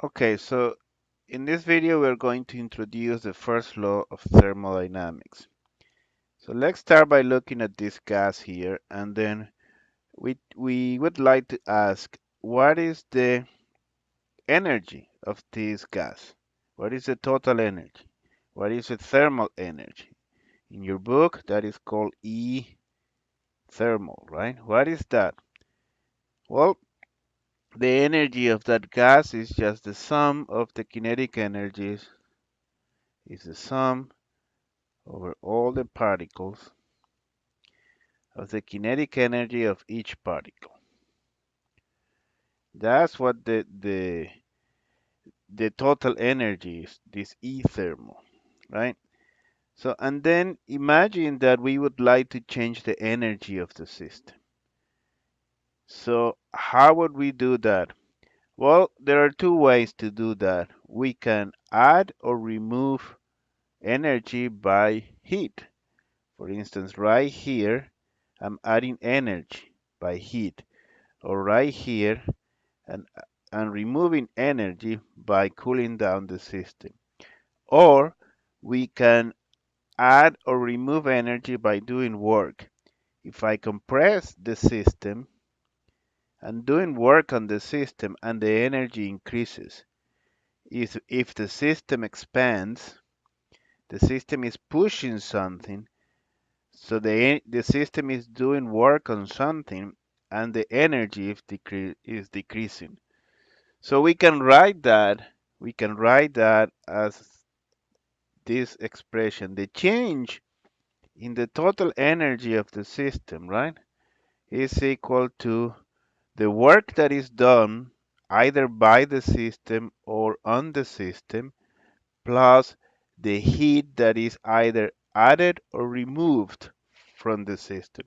Okay, so in this video we're going to introduce the first law of thermodynamics. So let's start by looking at this gas here, and then we would like to ask, what is the energy of this gas? What is the total energy? What is the thermal energy? In your book, that is called E thermal, right? What is that? Well, the energy of that gas is just the sum of the kinetic energies, is the sum over all the particles of the kinetic energy of each particle. That's what the total energy is, this E thermal, right? So, and then imagine that we would like to change the energy of the system. So, how would we do that? Well, there are two ways to do that. We can add or remove energy by heat. For instance, right here, I'm adding energy by heat, or right here, and, and removing energy by cooling down the system. Or we can add or remove energy by doing work. If I compress the system, I'm doing work on the system and the energy increases. If the system expands, the system is pushing something, so the system is doing work on something and the energy is decreasing. So we can write that as this expression. The change in the total energy of the system, right, is equal to the work that is done either by the system or on the system plus the heat that is either added or removed from the system.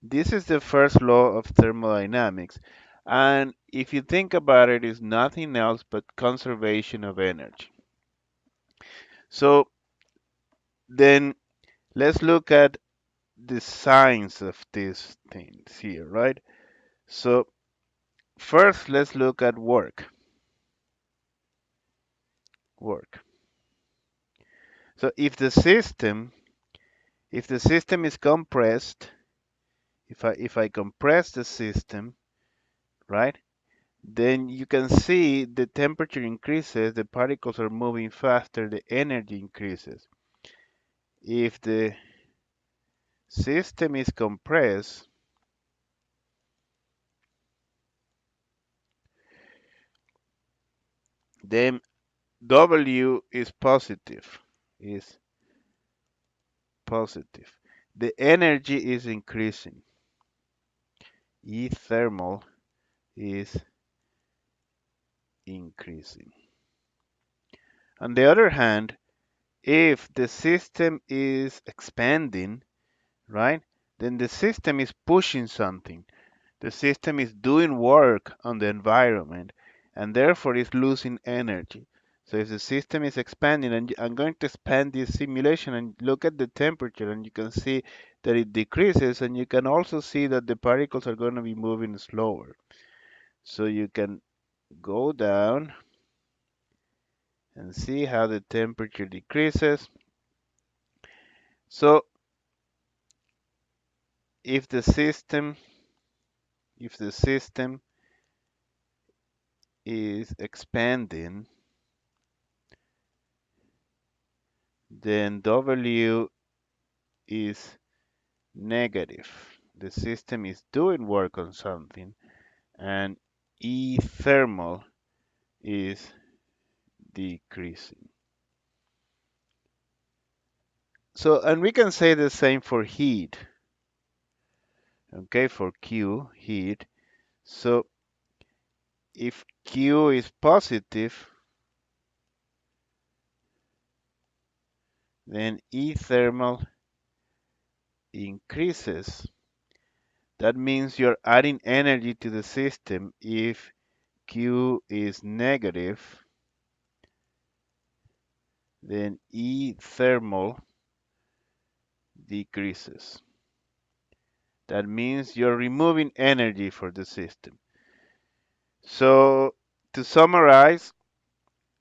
This is the first law of thermodynamics. And if you think about it, it's nothing else but conservation of energy. So then let's look at the signs of these things here, right? So first, let's look at work. Work. So if the system is compressed, if I compress the system, right, then you can see the temperature increases, the particles are moving faster, the energy increases. If the system is compressed, then W is positive, is positive. The energy is increasing. E thermal is increasing. On the other hand, if the system is expanding, right, then the system is pushing something. The system is doing work on the environment and therefore is losing energy. So if the system is expanding, and I'm going to expand this simulation and look at the temperature, and you can see that it decreases, and you can also see that the particles are going to be moving slower. So you can go down and see how the temperature decreases. So if the system is expanding, then W is negative. The system is doing work on something, and E thermal is decreasing. So, and we can say the same for heat, okay, for Q, heat. So, if Q is positive, then E thermal increases. That means you're adding energy to the system. If Q is negative, then E thermal decreases. That means you're removing energy for the system. So to summarize,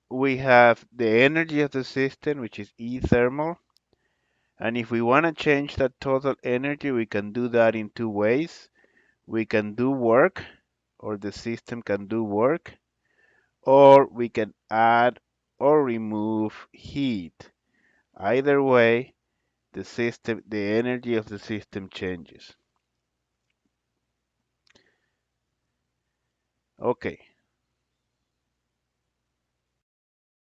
we have the energy of the system, which is E thermal. And if we want to change that total energy, we can do that in two ways. We can do work, or the system can do work, or we can add or remove heat. Either way, the energy of the system changes. Okay,